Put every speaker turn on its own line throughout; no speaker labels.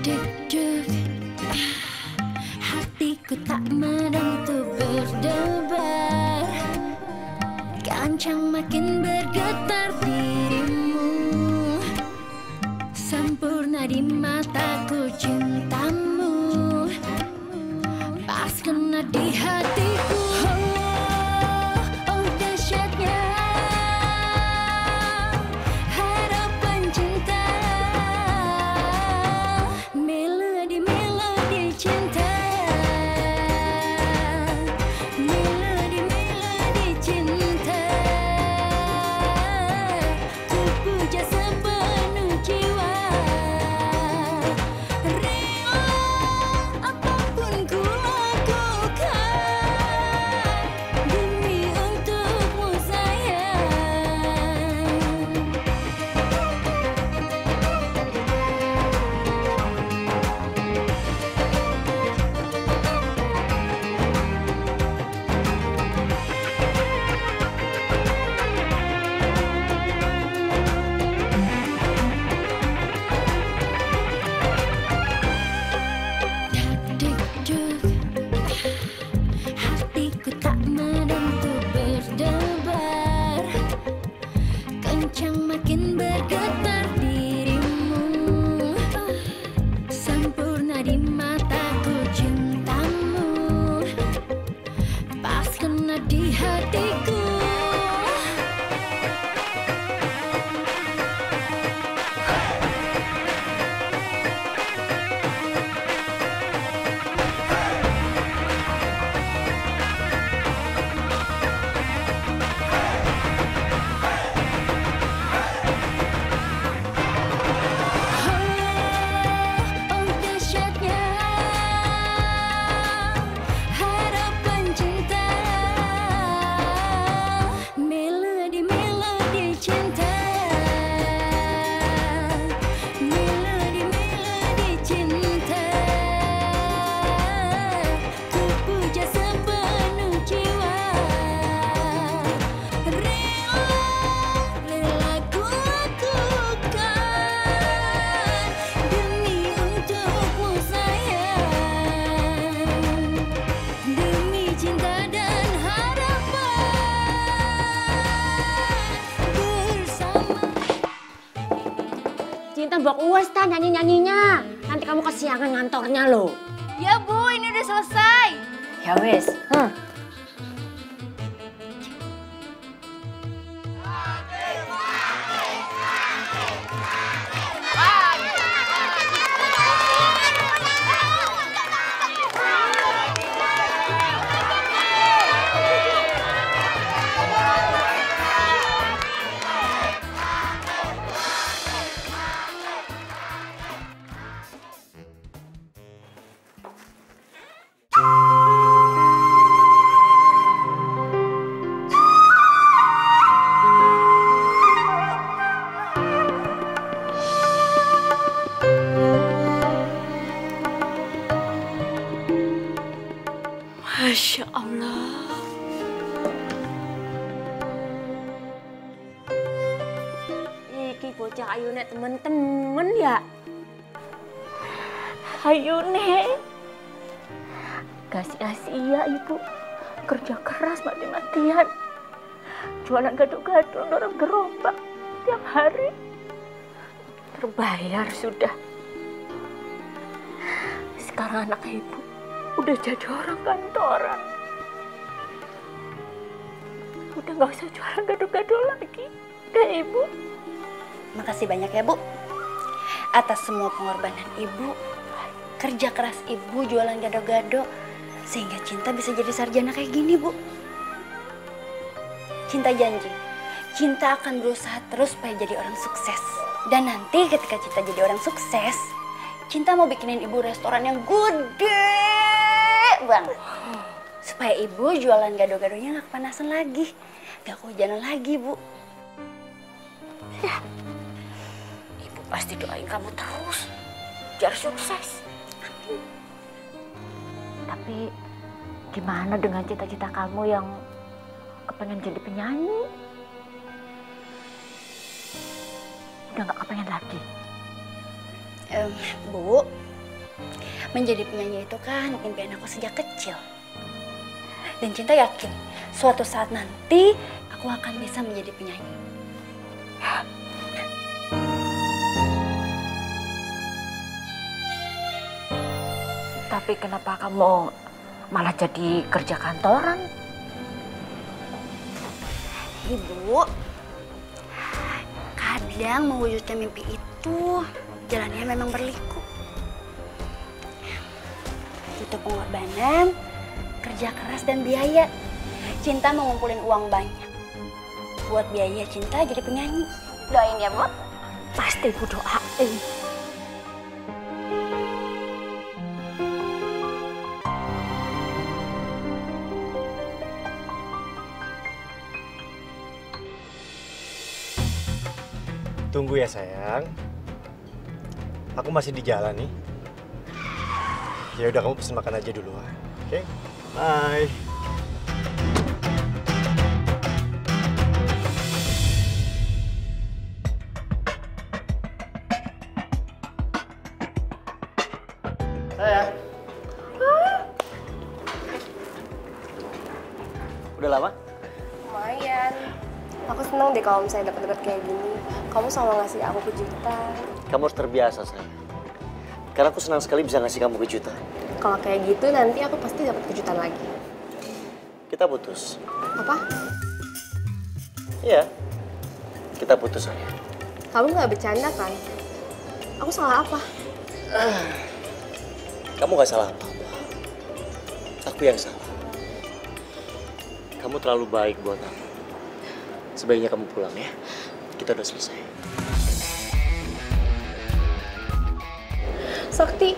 Deg-deg, hatiku tak menentu berdebar, kancang makin bergetar dirimu, sempurna di mataku cintamu, pas kena di hatiku. Oh, oh dahsyatnya harapan cinta, melodi-melodi cinta, melodi-melodi cinta, ku puja sepenuh jiwa, rela apapun ku lakukan demi untukmu sayang. Deg-deg, hatiku tak menentu berdebar, kencang makin bergetar dirimu, sempurna di mataku cintamu, pas kena di hatiku. Oh dahsyatnya harapan cinta, melodi-melodi cinta, melodi-melodi cinta, ku puja sepenuh jiwa, rela ku lakukan demi untukmu sayang, demi cinta dan harapan bersama.
Cinta mbok uas ta nyanyi-nyanyinya. Nanti kamu kesiangan ngantornya loh.
Ya Bu, ini udah selesai.
Ya wes.
Masya Allah.
Iki bocah ayune temen-temen ya. Ayune. Gak sia-sia ibu. Kerja keras mati-matian. Jualan gado-gado dorong gerobak tiap hari. Terbayar sudah. Sekarang anak ibu udah jadi orang kantoran. Udah gak usah jualan gado-gado lagi. Udah ibu.
Makasih banyak ya Bu, atas semua pengorbanan Ibu, kerja keras Ibu jualan gado-gado, sehingga Cinta bisa jadi sarjana kayak gini Bu. Cinta janji, Cinta akan berusaha terus supaya jadi orang sukses. Dan nanti ketika Cinta jadi orang sukses, Cinta mau bikinin Ibu restoran yang gede banget. Supaya Ibu jualan gado-gadonya gak kepanasan lagi, gak kehujanan lagi Bu.
Ya, ibu pasti doain kamu terus biar sukses. Tapi gimana dengan cita-cita kamu yang kepengen jadi penyanyi? Udah gak kepengen lagi?
Bu, Menjadi penyanyi itu kan impian aku sejak kecil. Dan Cinta yakin suatu saat nanti aku akan bisa menjadi penyanyi.
Tapi kenapa kamu malah jadi kerja kantoran?
Ibu, kadang mewujudkan mimpi itu jalannya memang berliku. Butuh pengorbanan, kerja keras dan biaya. Cinta mau ngumpulin uang banyak buat biaya Cinta jadi penyanyi. Doain ya, Bu.
Pasti ibu doain.
Tunggu ya sayang. Aku masih di jalan nih. Ya udah kamu pesen makan aja dulu. Oke? Bye. Sayang. Udah lama?
Lumayan. Aku seneng deh kalau misalnya dapat kayak gini. Kamu selalu ngasih aku kejutan.
Kamu harus terbiasa sayang. Karena aku senang sekali bisa ngasih kamu kejutan.
Kalau kayak gitu nanti aku pasti dapat kejutan lagi.
Kita putus.
Apa?
Iya. Kita putus sayang.
Kamu nggak bercanda kan? Aku salah apa?
Kamu gak salah apa-apa. Aku yang salah. Kamu terlalu baik buat aku. Sebaiknya kamu pulang ya. Kita udah selesai.
Sakti.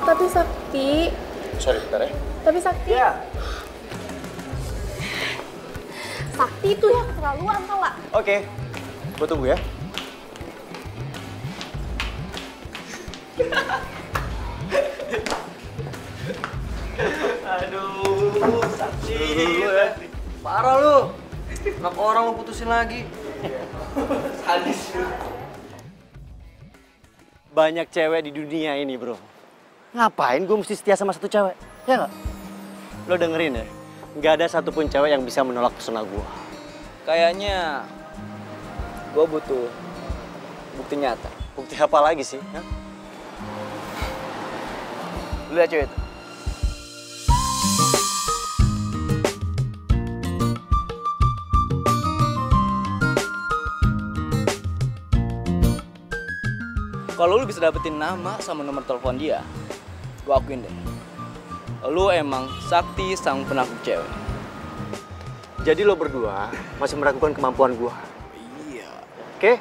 Tapi Sakti.
Sorry bentar ya.
Tapi Sakti.
Iya.
Sakti itu ya keterlaluan tau gak?
Oke. Gue tunggu ya. Aduh, Sakti. Ya.
Parah lu. Kenapa orang lu putusin lagi?
Sadis. Banyak cewek di dunia ini, bro. Ngapain gue mesti setia sama satu cewek? Ya nggak? Lo dengerin ya, nggak ada satupun cewek yang bisa menolak pesona gue.
Kayaknya gua butuh bukti nyata.
Bukti apa lagi sih? Hah?
Lu lihat cewek itu. Kalau lu bisa dapetin nama sama nomor telepon dia, gua akuin deh. Lu emang Sakti sang penakut cewek.
Jadi lo berdua masih meragukan kemampuan gue.
Iya.
Oke?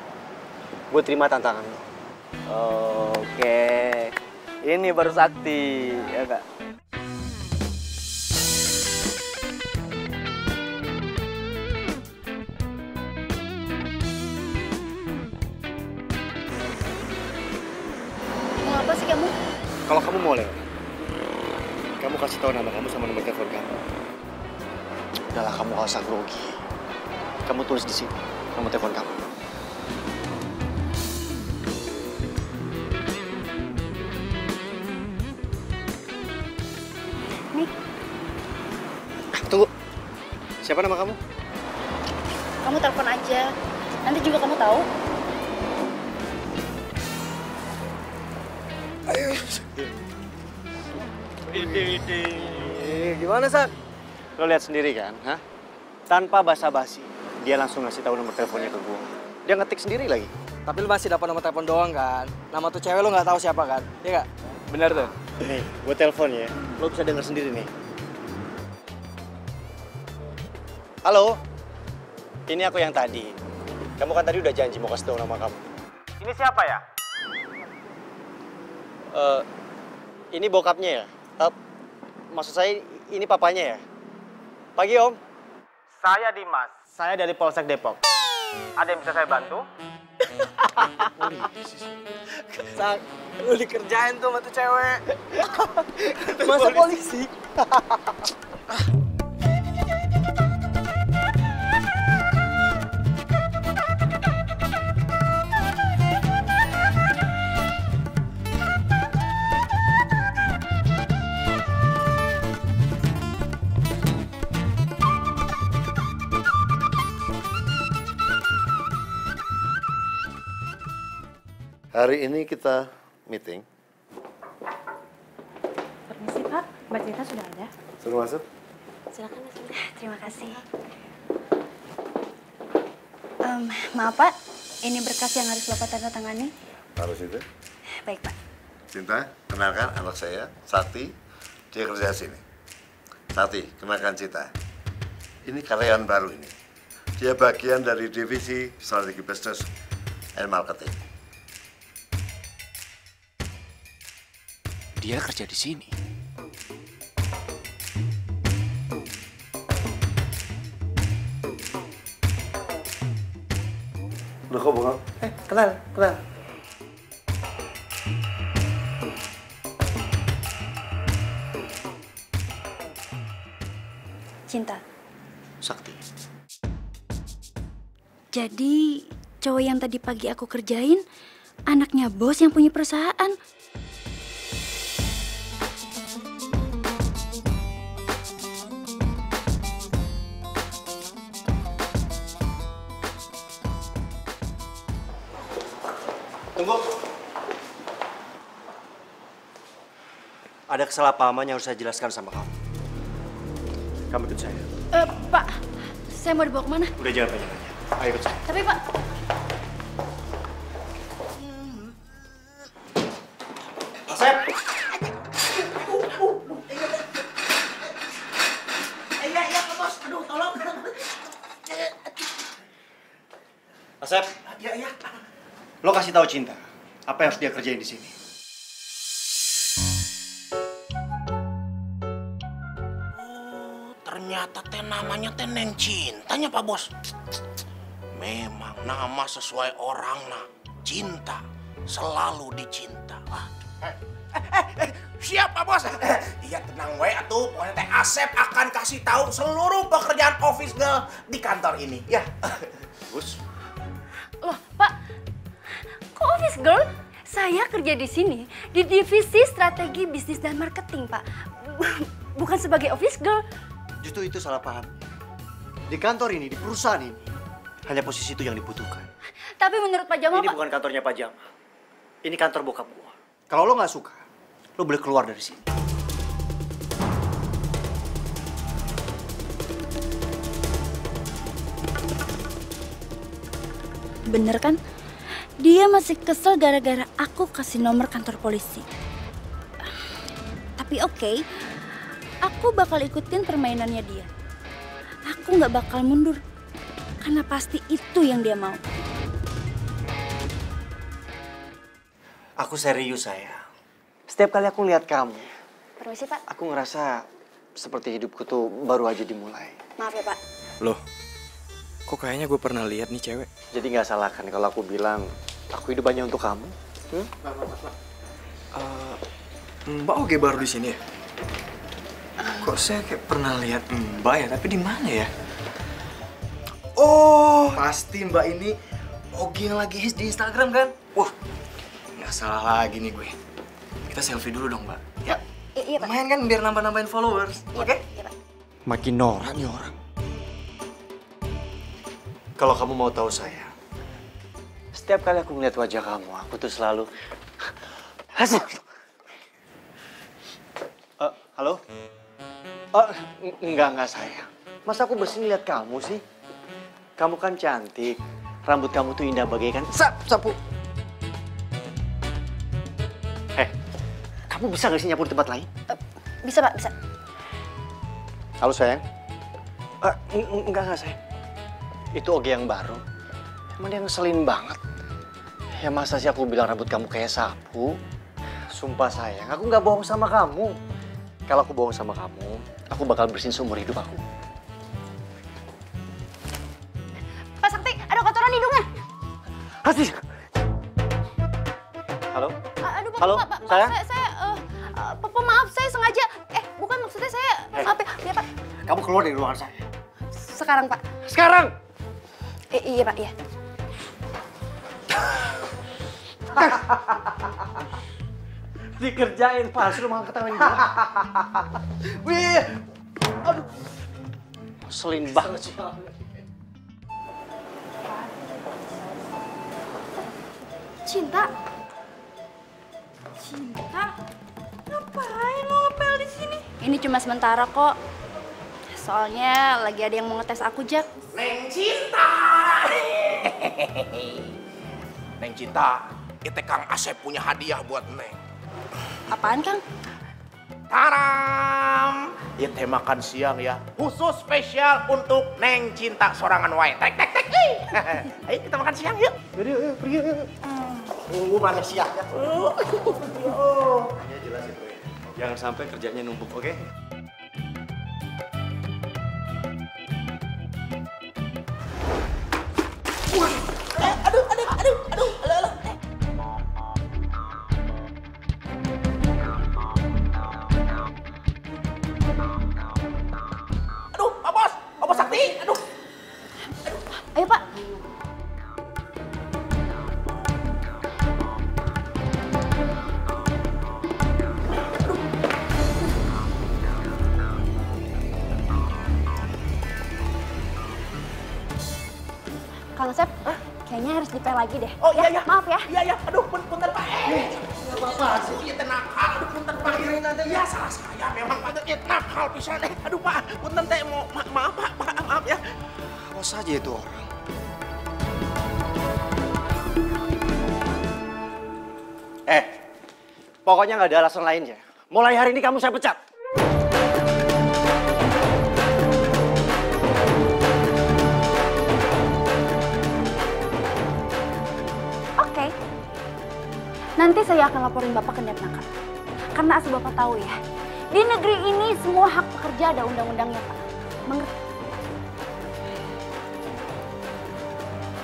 Gue terima tantangan lo.
Oke. Ini baru Sakti, ya kak?
Mau apa sih kamu?
Kalau kamu mau lewat, kamu kasih tahu nama kamu sama nomor telepon kamu. Udahlah, kamu gak usah grogi. Kamu tulis di sini nomor telepon kamu.
Nih,
Tunggu. Siapa nama kamu?
kamu telepon aja. Nanti juga kamu tahu.
Gimana, Sak?
Lo lihat sendiri kan, hah? Tanpa basa-basi, dia langsung ngasih tahu nomor teleponnya ke gue. Dia ngetik sendiri lagi.
Tapi lu masih dapat nomor telepon doang kan? Nama tuh cewek lu nggak tahu siapa kan? Iya nggak? Bener tuh.
Nih, gue telepon ya. Lo bisa denger sendiri nih. Halo, ini aku yang tadi. Kamu kan tadi udah janji mau kasih tahu nama kamu.
Ini siapa ya?
Ini bokapnya ya? Maksud saya, ini papanya ya? Pagi, Om.
Saya Dimas. Saya dari Polsek Depok. Ada yang bisa saya bantu?
Sak, lu dikerjain tuh sama tuh cewek. Masa polisi?
Hari ini kita meeting.
Permisi Pak, Mbak Cinta sudah ada.
Suruh masuk.
Silakan Mas. Terima kasih. Maaf Pak, ini berkas yang harus Bapak tanda tangani.
Harus itu.
Baik Pak.
Cinta, kenalkan anak saya, Sakti. Dia kerja sini. Sakti, kenalkan Cinta. Ini karyawan baru ini. Dia bagian dari divisi strategi bisnis and marketing.
Dia kerja di sini.
Udah kok bengong?
Kenal.
Cinta.
Sakti.
Jadi cowok yang tadi pagi aku kerjain anaknya bos yang punya perusahaan.
Tunggu. Ada kesalahpahaman yang harus saya jelaskan sama kamu. Kamu ikut saya.
Pak, saya mau dibawa kemana?
Udah jangan banyak-banyak. Ayo ikut saya.
Tapi Pak,
Asep!
Iya, bos. Aduh, tolong.
Asep,
Iya.
lo kasih tahu Cinta apa yang harus dia kerjain di sini.
Ternyata teh namanya teh Neng Cintanya, Pak Bos. Memang nama sesuai orang nah. Cinta, selalu dicinta. Siap, Pak Bos. Iya, tenang we atuh. Pokoknya teh Asep akan kasih tahu seluruh pekerjaan office girl di kantor ini. Ya.
Bus,
loh Pak, kok office girl? Saya kerja di sini di divisi strategi bisnis dan marketing Pak. Bukan sebagai office girl.
justru itu salah paham. Di kantor ini, di perusahaan ini, hanya posisi itu yang dibutuhkan.
Tapi menurut Pak Jamal,
Ini
Pak...
bukan kantornya Pak Jamal. Ini kantor bokap gua. Kalau lo nggak suka, lo boleh keluar dari sini.
Bener kan? Dia masih kesel gara-gara aku kasih nomor kantor polisi. Tapi oke, aku bakal ikutin permainannya dia. Aku nggak bakal mundur, karena pasti itu yang dia mau.
Aku serius, sayang. Setiap kali aku lihat kamu,
Permisi Pak.
aku ngerasa seperti hidupku tuh baru aja dimulai.
Maaf ya Pak.
Loh, kok kayaknya gue pernah lihat nih cewek.
Jadi nggak salah kan kalau aku bilang aku hidup hanya untuk kamu?
Mbak Oge baru di sini ya? Kok saya kayak pernah lihat Mbak ya, tapi di mana ya? Oh, pasti Mbak ini Oge yang lagi hits di Instagram kan? Wah, nggak salah lagi nih gue. Kita selfie dulu dong, Mbak. Ya,
Iya Pak.
lumayan kan biar nambah-nambahin followers, oke?
Iya Pak.
Makin norak nih orang. Kalau kamu mau tahu saya, setiap kali aku ngeliat wajah kamu, aku tuh selalu... Halo? Enggak sayang. Masa aku bersini lihat kamu sih? Kamu kan cantik. Rambut kamu tuh indah bagaikan sapu. Kamu bisa gak sih nyapu di tempat lain?
Bisa Pak, bisa.
Halo sayang. Enggak sayang. Itu Oge yang baru. Emang dia ngeselin banget. Ya masa sih aku bilang rambut kamu kayak sapu? Sumpah sayang, aku nggak bohong sama kamu. Kalau aku bohong sama kamu, aku bakal bersihin seumur hidup aku.
Pak Sakti, ada kotoran hidungnya.
Hati. Halo?
Aduh Pak,
Halo,
Pak,
sayang?
Papa maaf, saya sengaja. Bukan maksudnya saya. Maaf ya Pak.
Kamu keluar dari ruangan saya.
Sekarang Pak.
Sekarang!
Iya Pak, iya.
Dikerjain, Pak. Suruh malah ketawain gue. Wih! Aduh. Selin banget sih.
Cinta,
Cinta, ngapain lo ngepel di sini?
Ini cuma sementara kok. Soalnya lagi ada yang mau ngetes aku, Jak.
Neng Cinta. Neng Cinta, kita Kang Asep punya hadiah buat Neng.
Apaan, Kang?
Taram! Itu makan siang ya, khusus spesial untuk Neng Cinta sorangan wae. Tek tek tek. Ayo kita makan siang yuk. Yuk, pergi yuk. Tunggu mana siang ya.
Hanya jelas itu ya. Jangan sampai kerjanya numpuk, oke?
Aduh, Pak Bos, Pak Bos Sakti, aduh.
Ayo, Pak. Kang Asep, kayaknya harus dipel lagi deh.
Oh iya, iya.
Maaf ya.
Iya, iya. Aduh, punten Pak. Nggak apa-apa sih. Iya, nakal. Aduh, punten Pak. Iya, salah saya memang Pak. Iya, nakal pisan. Aduh, Pak. Punten teh mau maaf, Pak. Maaf ya.
Awas saja itu orang. Pokoknya nggak ada alasan lainnya. Mulai hari ini kamu saya pecat.
Oke. Nanti saya akan laporin Bapak ke Depnaker. Karena asal Bapak tahu ya, di negeri ini semua hak pekerja ada undang-undangnya, Pak. Mengerti?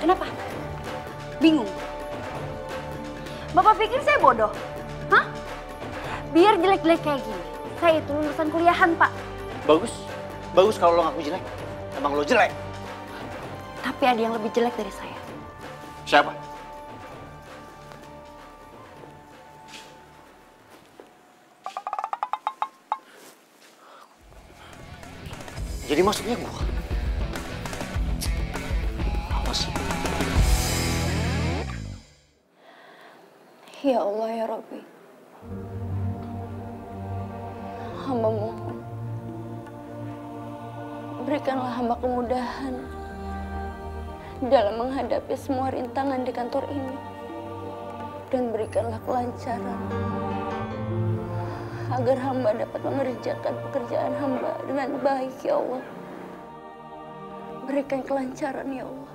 Kenapa? Bingung? Bapak pikir saya bodoh? Hah? Biar jelek-jelek kayak gini, saya itu lulusan kuliahan, Pak.
Bagus. Bagus kalau lo ngaku jelek. Emang lo jelek.
Tapi ada yang lebih jelek dari saya.
Siapa? Jadi maksudnya gua? Apa sih?
Ya Allah ya Rabbi, hamba mohon, berikanlah hamba kemudahan dalam menghadapi semua rintangan di kantor ini, dan berikanlah kelancaran agar hamba dapat mengerjakan pekerjaan hamba dengan baik ya Allah. Berikan kelancaran ya Allah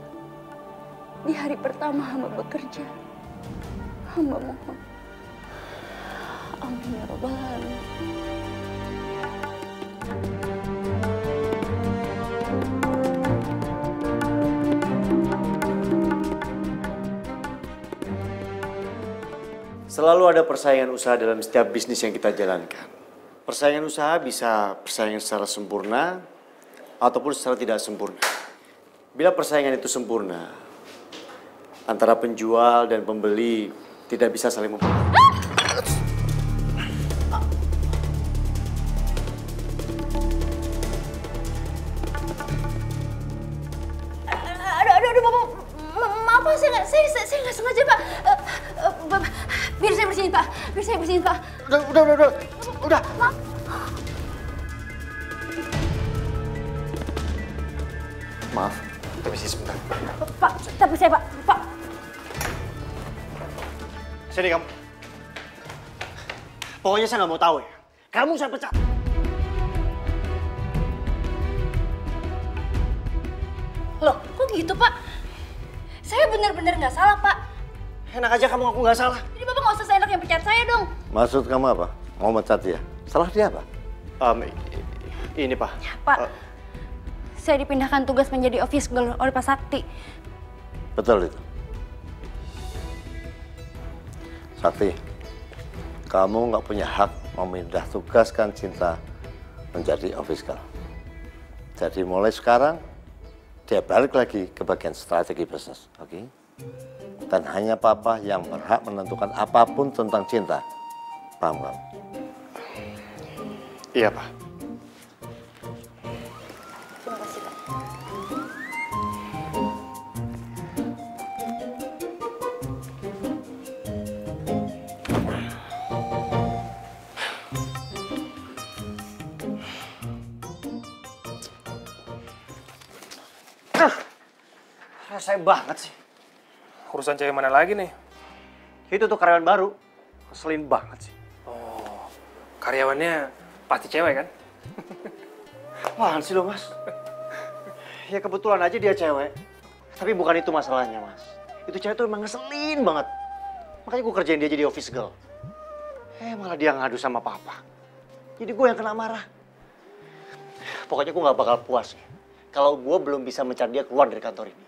di hari pertama hamba bekerja. Hamba mohon. Amin ya Rabbal Alamin.
Selalu ada persaingan usaha dalam setiap bisnis yang kita jalankan. Persaingan usaha bisa persaingan secara sempurna ataupun secara tidak sempurna. Bila persaingan itu sempurna, antara penjual dan pembeli tidak bisa saling mempengaruhi.
Aduh, Bapak, maaf Pak, saya nggak sengaja Pak. Biar saya bersihin Pak, Pak.
Udah.
Maaf.
Maaf, tapi sih sebentar.
Pak, tapi saya Pak.
Sini kamu. Pokoknya saya nggak mau tahu ya. Kamu saya pecat.
Loh, kok gitu Pak? Saya benar-benar nggak salah Pak.
Enak aja kamu ngaku nggak salah.
Jadi Bapak nggak usah seenak yang pecat saya dong.
Maksud kamu apa? Mau mecat dia? Salah dia apa?
Ini Pak.
Pak, saya dipindahkan tugas menjadi office girl oleh Pak Sakti.
Betul itu. Sakti, kamu nggak punya hak memindah tugaskan Cinta menjadi office girl. Jadi mulai sekarang, dia balik lagi ke bagian strategi bisnis, oke? Dan hanya Papa yang berhak menentukan apapun tentang Cinta. Paham kamu?
Iya Pak.
Terima kasih Pak.
Rese banget sih.
Urusan cewek mana lagi nih?
Itu tuh karyawan baru. Ngeselin banget sih.
Oh, karyawannya pasti cewek kan?
Apaan sih lo, Mas? Ya kebetulan aja dia cewek. Tapi bukan itu masalahnya, Mas. Itu cewek tuh emang ngeselin banget. Makanya gue kerjain dia jadi office girl. Malah dia ngadu sama papa. Jadi gue yang kena marah. Pokoknya gue gak bakal puas ya kalau gue belum bisa mencari dia keluar dari kantor ini.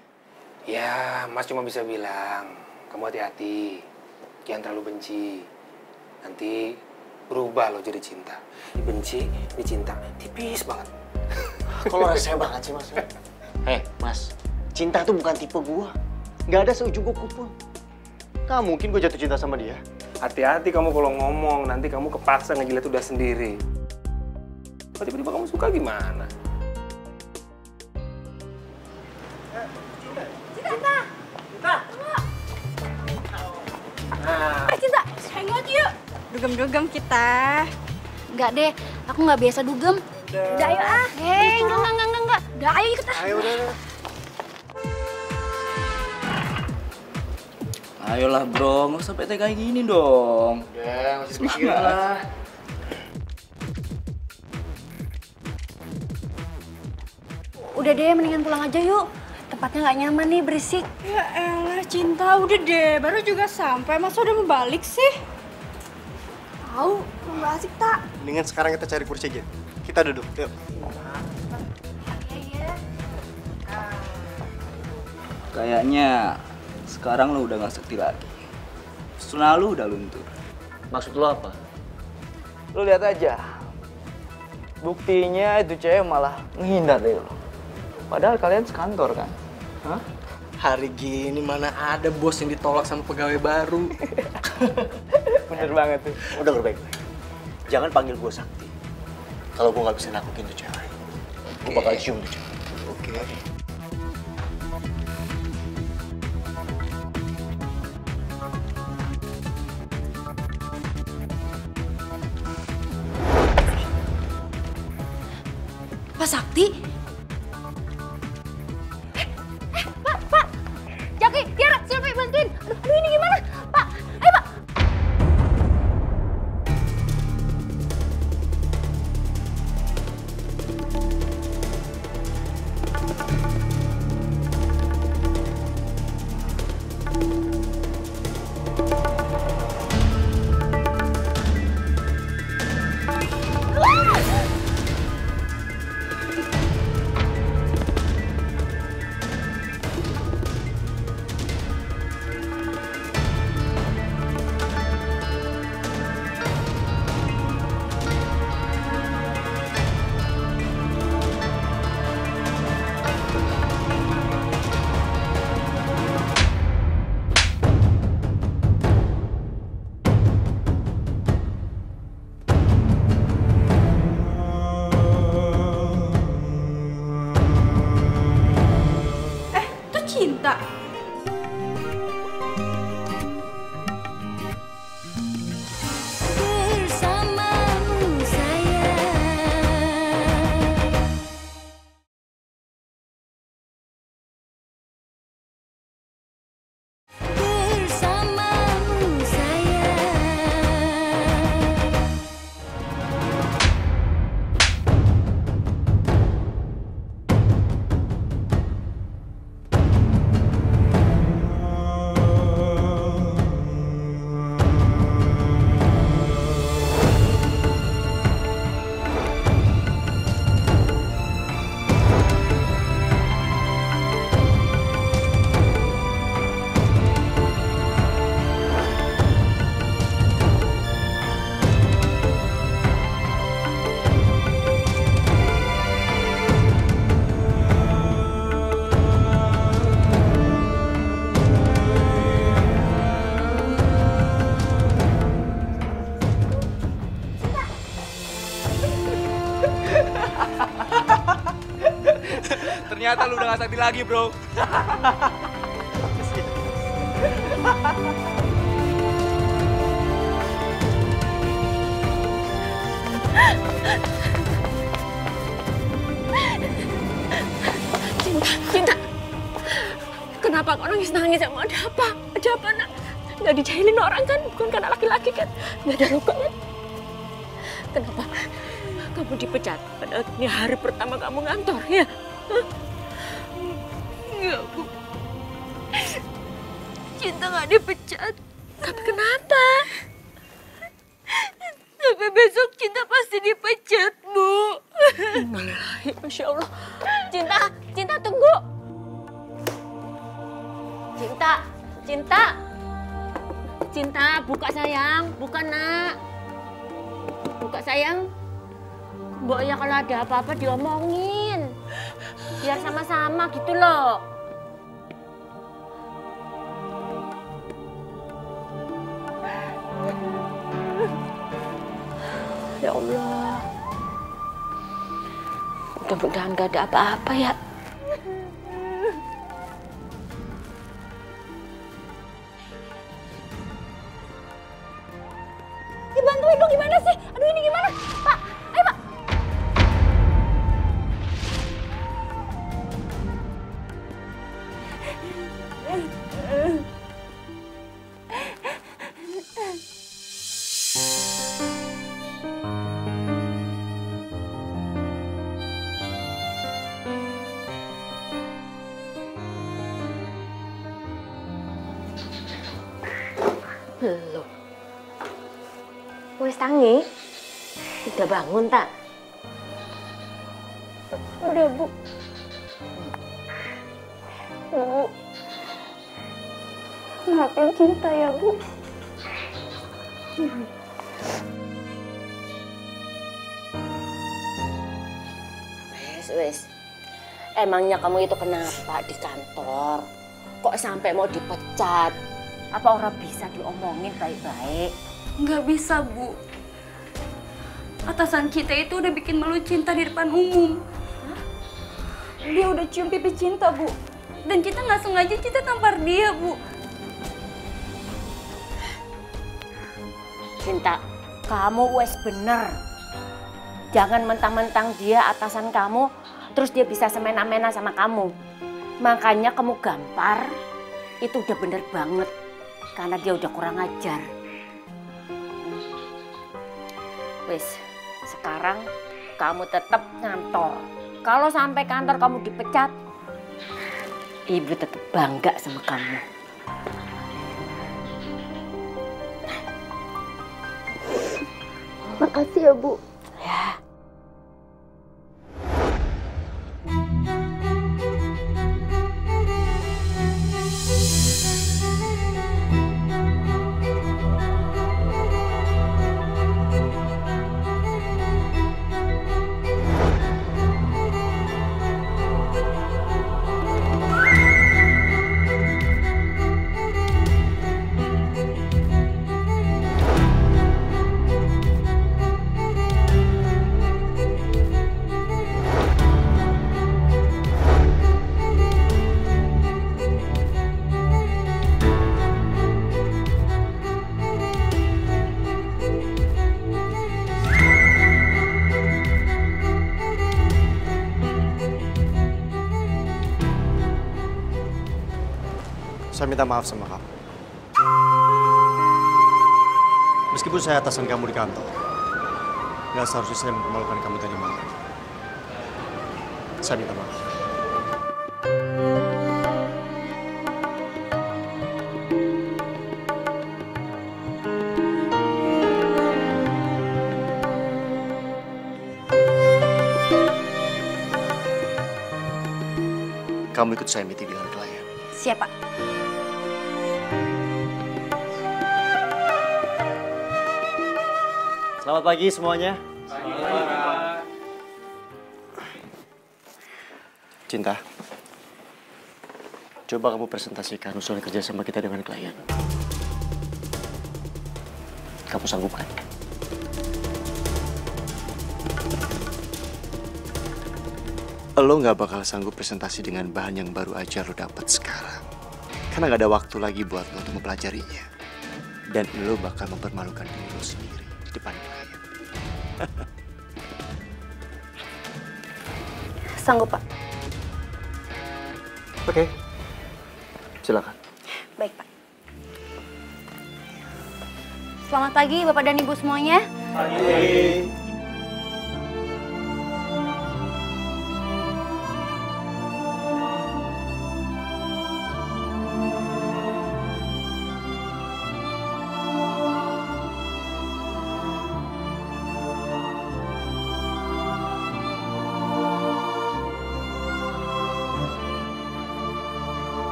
Ya, Mas cuma bisa bilang, kamu hati-hati. Jangan terlalu benci. Nanti berubah lo jadi cinta. Dibenci, dicinta. Tipis banget.
Kalau rese banget sih, Mas. Mas. Cinta tuh bukan tipe gue. Gak ada seujung kuku pun. Gak mungkin gue jatuh cinta sama dia.
Hati-hati kamu kalau ngomong. Nanti kamu kepaksa ngejilat udah sendiri. Kalau tiba-tiba kamu suka gimana?
Cinta, hangout yuk. Dugem-dugem kita. Enggak deh, aku nggak biasa dugem. Udah ayo ah. Enggak. Udah ayo ikut ah.
Ayo udah.
Ayolah bro, nggak usah PT kayak gini dong.
Udah, masih pikirin lah.
Udah deh, mendingan pulang aja yuk. Tempatnya nggak nyaman nih, berisik.
Ya elah Cinta, udah deh. Baru juga sampai, masa udah mau balik sih? Tahu, nggak asik tak?
Mendingan sekarang kita cari kursi aja. Kita duduk, yuk. Kayaknya sekarang lo udah gak sakti lagi. Pesona lo udah luntur.
Maksud lo apa?
Lo lihat aja. Buktinya itu cewek malah menghindar dari lo. Padahal kalian sekantor kan? Hah? Hari gini mana ada bos yang ditolak sama pegawai baru. Bener banget tuh.
Udah berbaik-baik. Jangan panggil gue Sakti. Kalau gue gak bisa nakutin tuh cewek, gue bakal cium tuh cewek.
Oke.
Pak Sakti? Pak. Jaki, Tiara, Silvi, bantuin. Aduh, ini gimana? Pak, ayo Pak.
Itu Cinta.
Bersamamu sayang. Bersamamu sayang.
Ternyata lu udah gak sakti lagi, bro.
Cinta.
Kenapa kok nangis-nangis? Ada apa? Ada apa, nak? Nggak dijahilin orang kan? Bukan karena laki-laki kan? Nggak ada luka kan? Kenapa kamu dipecat? Padahal ini hari pertama kamu ngantor, ya? Hah? Enggak, Bu. Cinta nggak dipecat. Tapi kenapa? Tapi besok Cinta pasti dipecat, Bu. Innalillahi, Masya Allah. Cinta tunggu. Cinta, buka sayang, buka nak. Buka sayang. Mbok ya kalau ada apa-apa diomongin. Biar sama-sama gitu loh. Ya Allah. Mudah-mudahan gak ada apa-apa ya. Bantuin dong, gimana sih? Aduh, ini gimana? Pak, ayo Pak. Belum. Wes tangi? Udah bangun tak? Udah, Bu. Bu. Maafin Cinta ya, Bu. Wes. Emangnya kamu itu kenapa di kantor? Kok sampai mau dipecat? Apa orang bisa diomongin baik-baik?
Nggak bisa, Bu. Atasan kita itu udah bikin malu Cinta di depan umum. Hah? Dia udah cium pipi Cinta, Bu. Dan Cinta nggak sengaja Cinta tampar dia, Bu.
Cinta, kamu wes bener. Jangan mentang-mentang dia atasan kamu, terus dia bisa semena-mena sama kamu. Makanya kamu gampar, itu udah bener banget. Karena dia udah kurang ajar. Wes, sekarang kamu tetap ngantor. Kalau sampai kantor kamu dipecat, Ibu tetap bangga sama kamu.
Makasih ya, Bu.
Ya.
Saya minta maaf sama kamu. Meskipun saya atasan kamu di kantor, nggak seharusnya saya mempermalukan kamu tadi malam. Saya minta maaf. Kamu ikut saya meeting dengan klien.
Siap, Pak.
Selamat pagi semuanya. Cinta, coba kamu presentasikan usulan kerjasama kita dengan klien. Kamu sanggup kan? Lo nggak bakal sanggup presentasi dengan bahan yang baru aja lo dapat sekarang. Karena nggak ada waktu lagi buat lo untuk mempelajarinya. Dan lo bakal mempermalukan diri lo sendiri di depan klien.
Sanggup, Pak.
Oke. Silakan.
Baik, Pak. Selamat pagi, Bapak dan Ibu semuanya.
Pagi.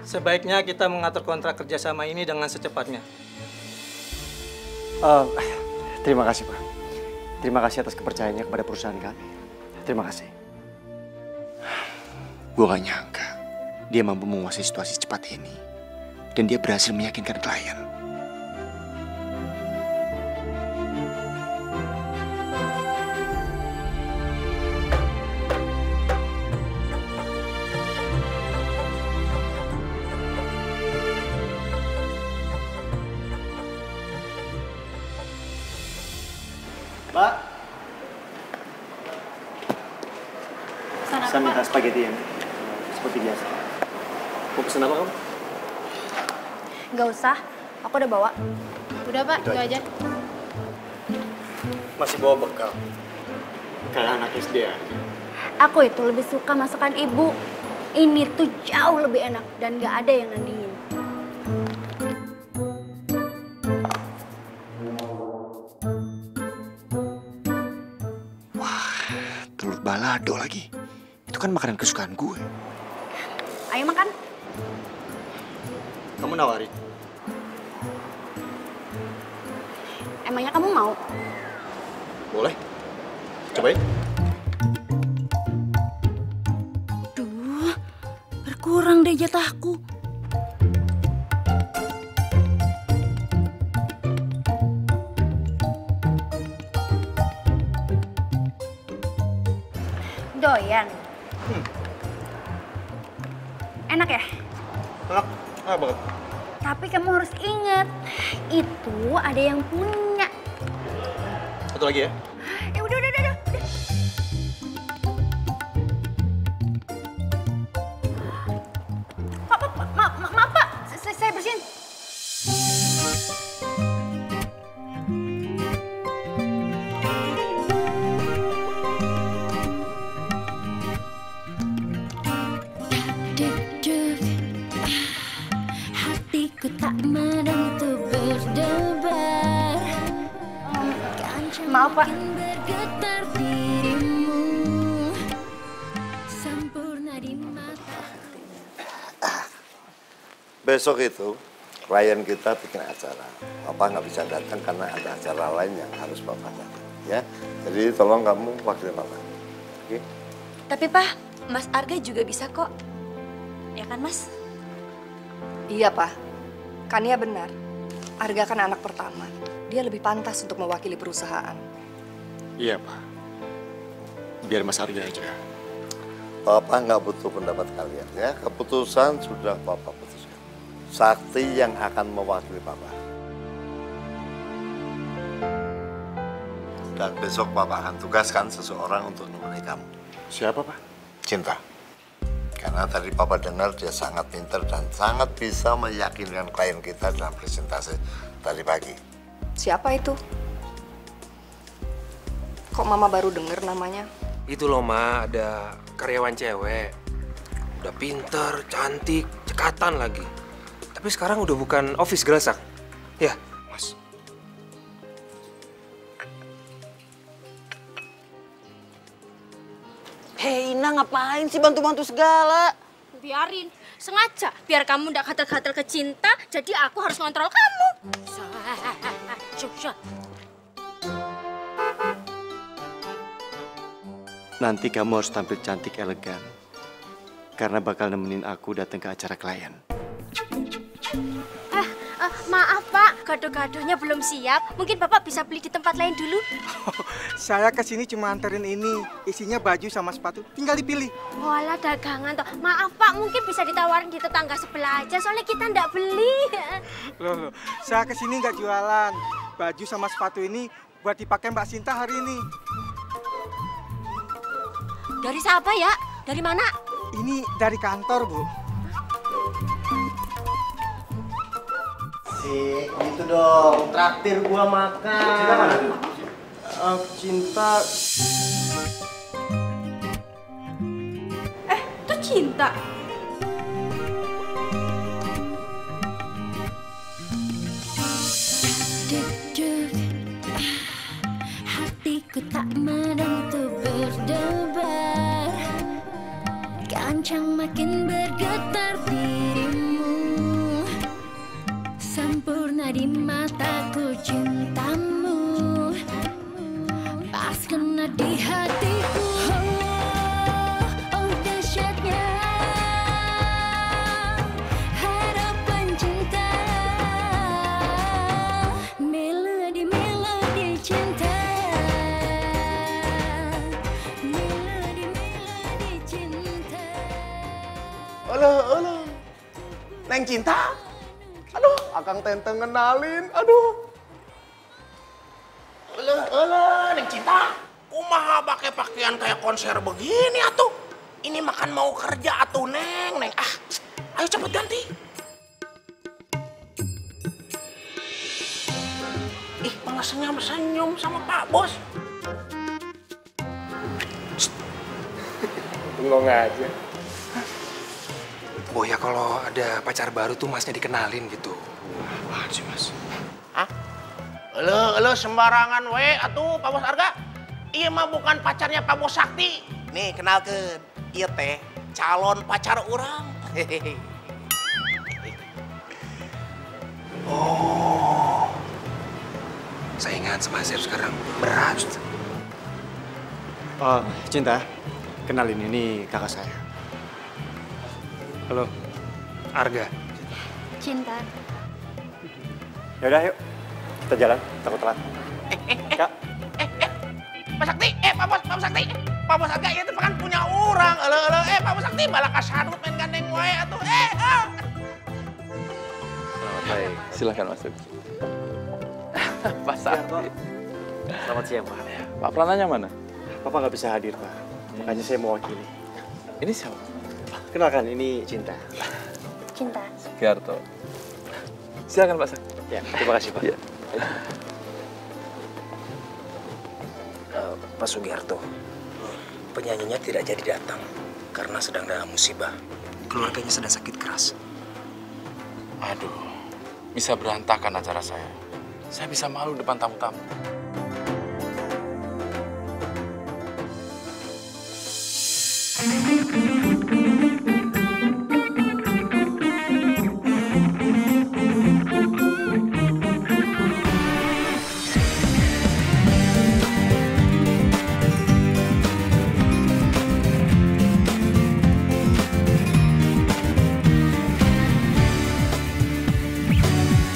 Sebaiknya kita mengatur kontrak kerjasama ini dengan secepatnya.
Terima kasih, Pak. Terima kasih atas kepercayaannya kepada perusahaan kami. Terima kasih. Gue gak nyangka dia mampu menguasai situasi cepat ini. Dan dia berhasil meyakinkan klien. Mbak, saya minta spaghetti yang seperti biasa. Mau pesen apa kamu?
Nggak usah, aku udah bawa.
Udah Pak, itu aja.
Masih bawa bekal. Kayak anak SD ya.
Aku itu lebih suka masakan ibu. Ini tuh jauh lebih enak dan nggak ada yang nandingin.
Telur balado lagi. Itu kan makanan kesukaan gue.
Ayo makan.
Kamu nawarin?
Emangnya kamu mau?
Boleh. Cobain.
Duh, berkurang deh jatahku.
Doyan. Enak ya?
Enak banget.
Tapi kamu harus ingat, itu ada yang punya.
Satu lagi ya.
Udah. Maaf, Pak. Saya bersihin.
Hatiku tak menentu berdebar.
Maaf, Pak.
Bergetar dirimu sempurna di mata.
Besok itu klien kita bikin acara. Papa nggak bisa datang karena ada acara lain yang harus Papa datang. Ya, jadi tolong kamu wakilin Papa. Oke?
Tapi Pak, Mas Arga juga bisa kok. Ya kan Mas?
Iya Pak, Kania benar. Arga kan anak pertama. Dia lebih pantas untuk mewakili perusahaan.
Iya, Pak. Biar Mas Arga aja.
Papa nggak butuh pendapat kalian ya. Keputusan sudah Papa putuskan. Sakti yang akan mewakili Papa. Dan besok Papa akan tugaskan seseorang untuk menemani kamu.
Siapa, Pak?
Cinta. Karena tadi Papa dengar dia sangat pintar dan sangat bisa meyakinkan klien kita dalam presentasi tadi pagi.
Siapa itu? Kok Mama baru dengar namanya?
Itu loh, Ma, ada karyawan cewek. Udah pinter, cantik, cekatan lagi. Tapi sekarang udah bukan office gelasak. Ya, Mas.
Hei, Ina ngapain sih bantu-bantu segala?
Biarin, sengaja biar kamu ndak gatel-gatel ke Cinta, jadi aku harus ngontrol kamu.
Nanti kamu harus tampil cantik elegan. Karena bakal nemenin aku datang ke acara klien.
Maaf Pak, gado-gadonya belum siap. Mungkin Bapak bisa beli di tempat lain dulu.
Saya kesini cuma anterin ini. Isinya baju sama sepatu. Tinggal dipilih.
Walah dagangan toh. Maaf Pak, mungkin bisa ditawarin di tetangga sebelah aja. Soalnya kita ndak beli.
Loh, saya kesini nggak jualan. Baju sama sepatu ini buat dipakai Mbak Sinta hari ini.
Dari siapa ya? Dari mana?
Ini dari kantor, Bu.
Gitu dong, traktir gua makan. Cinta mana? Cinta.
Itu Cinta.
Deg-deg, hatiku tak menentu berdebar, kancang makin bergetar dirimu, sempurna di mataku cintamu, pas kena di hatiku. Oh dahsyatnya harapan cinta, melodi cinta, melodi cinta.
Alah. Neng Cinta. Aduh, akang tenteng ngenalin. Aduh. Alah, Neng Cinta. Kumaha pakai pakaian kayak konser begini atuh? Ini makan mau kerja atuh, Neng. Ayo cepet ganti. Ih, malah senyum-senyum sama Pak Bos.
Bengong aja. Oh ya, kalau ada pacar baru tuh masnya dikenalin gitu. Apaan sih, Mas?
Hah? Elo sembarangan we atuh Pak Bos Arga. Iya mah bukan pacarnya Pak Bos Sakti. Nih kenalkeun, ieu teh calon pacar urang.
Oh. Saingan sama Asep sekarang berat.
Oh, Cinta, kenalin ini kakak saya.
Halo, Arga.
Cinta.
Yaudah, yuk. Kita jalan, takut telat. Kak.
Pak Sakti, Pak Bos Sakti. Pak Bos Arga itu kan punya urang. Pak Bos Sakti malah kasadut main gandeng wae atuh.
Baik, silakan masuk. Pak Sakti.
Selamat siang, Pak.
Pak Prananya mana?
Papa nggak bisa hadir, Pak. Makanya saya mewakili.
Ini siapa?
Kenalkan, ini Cinta.
Cinta.
Sugiarto. Silakan Pak Sakti.
Ya, terima kasih, Pak.
Ya.
Pak Sugiarto, penyanyinya tidak jadi datang karena sedang dalam musibah. Keluarganya sedang sakit keras.
Aduh, bisa berantakan acara saya. Saya bisa malu depan tamu-tamu.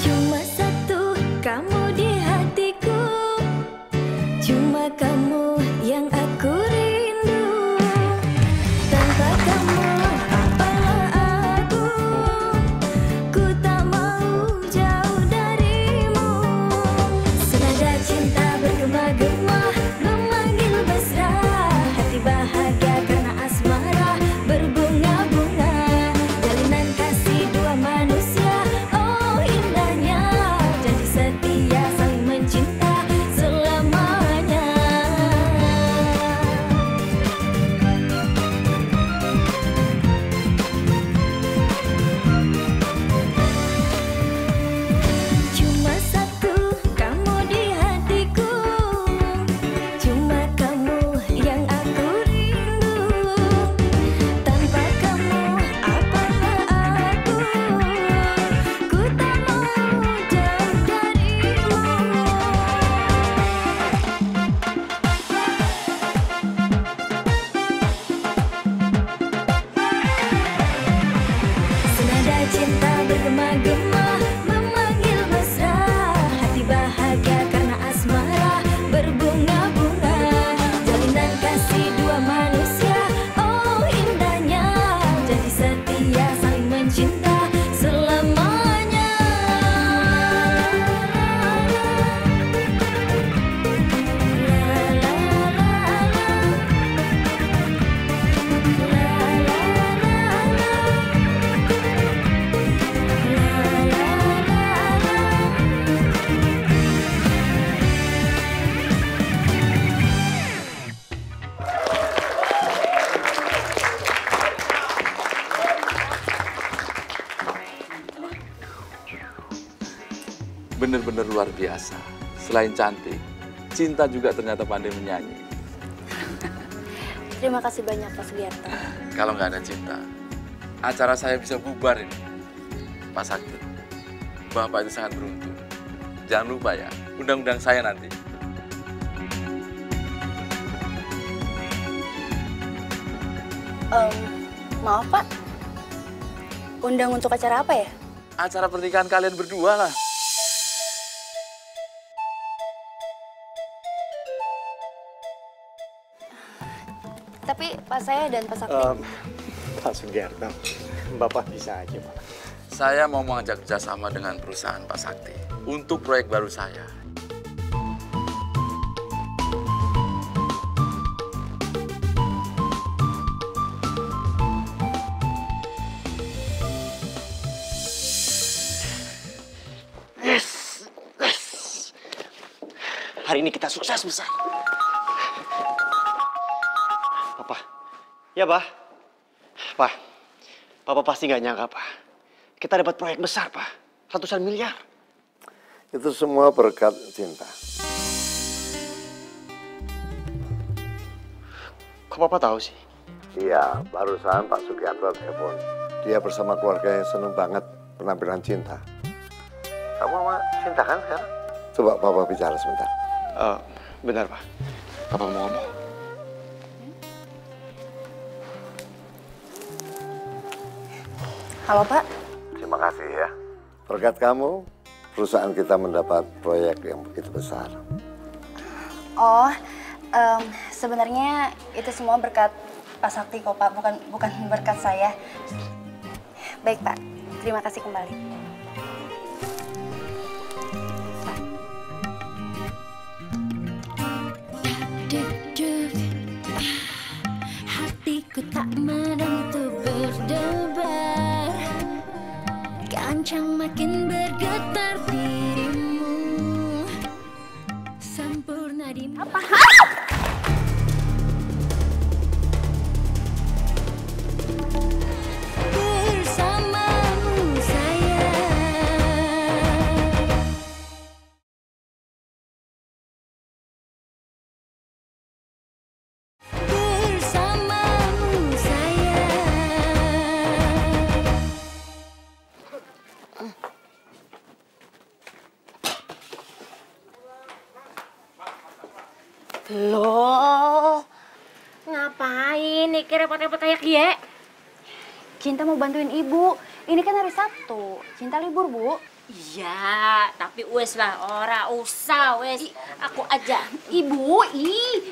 Cuma satu kamu di hatiku, cuma kamu yang aku rindu. Tanpa kamu apalah aku, ku tak mau jauh darimu. Senada cinta bergema-gema memanggil mesra, hati bahagia karena asmara berbunga-bunga. Jalinan kasih dua manusia, oh indahnya janji setia saling mencinta selamanya. Cuma satu kamu di hatiku, cuma kamu yang aku rindu. Tanpa kamu apalah aku, ku tak mau jauh darimu. Senada cinta bergema-gema memanggil mesra, hati bahagia karena asmara berbunga-bunga. Jalinan kasih dua manusia, oh indahnya janji setia saling mencinta selamanya.
bener-bener luar biasa. Selain cantik, Cinta juga ternyata pandai menyanyi.
Terima kasih banyak Pak Sugiarto.
Kalau nggak ada Cinta, acara saya bisa bubar ini. Pak Sakti, Bapak itu sangat beruntung. Jangan lupa ya, undang-undang saya nanti.
Maaf Pak, undang untuk acara apa ya?
Acara pernikahan kalian berdua lah.
Tapi Pak saya dan Pak Sakti.
Pak Sugiarto, Bapak bisa aja Pak.
Saya mau mengajak kerjasama dengan perusahaan Pak Sakti untuk proyek baru saya.
Hari ini kita sukses besar. Papa, ya Pak. Pak, Papa pasti nggak nyangka Pak. Kita dapat proyek besar Pak, ratusan miliar.
Itu semua berkat Cinta.
Kok Papa tahu sih?
Iya, barusan Pak Sugiarto telepon. Dia bersama keluarganya seneng banget penampilan Cinta. Kamu sama Cinta kan sekarang? Coba Papa bicara sebentar.
Benar Pak, Papa mau ngomong.
Halo Pak.
Terima kasih ya. Berkat kamu, perusahaan kita mendapat proyek yang begitu besar.
Oh, sebenarnya itu semua berkat Pak Sakti kok Pak, bukan berkat saya. Baik Pak, terima kasih kembali.
Hatiku tak menentu berdebar, kancang makin bergetar dirimu, sempurna di apa? Bersamamu sayang. Bersamamu sayang.
Loh, ngapain nih repot-repot kayak gie?
Cinta mau bantuin Ibu. Ini kan hari Sabtu. Cinta libur, Bu.
Iya, tapi wes lah, ora usah wes. Aku aja. Ibu, ih.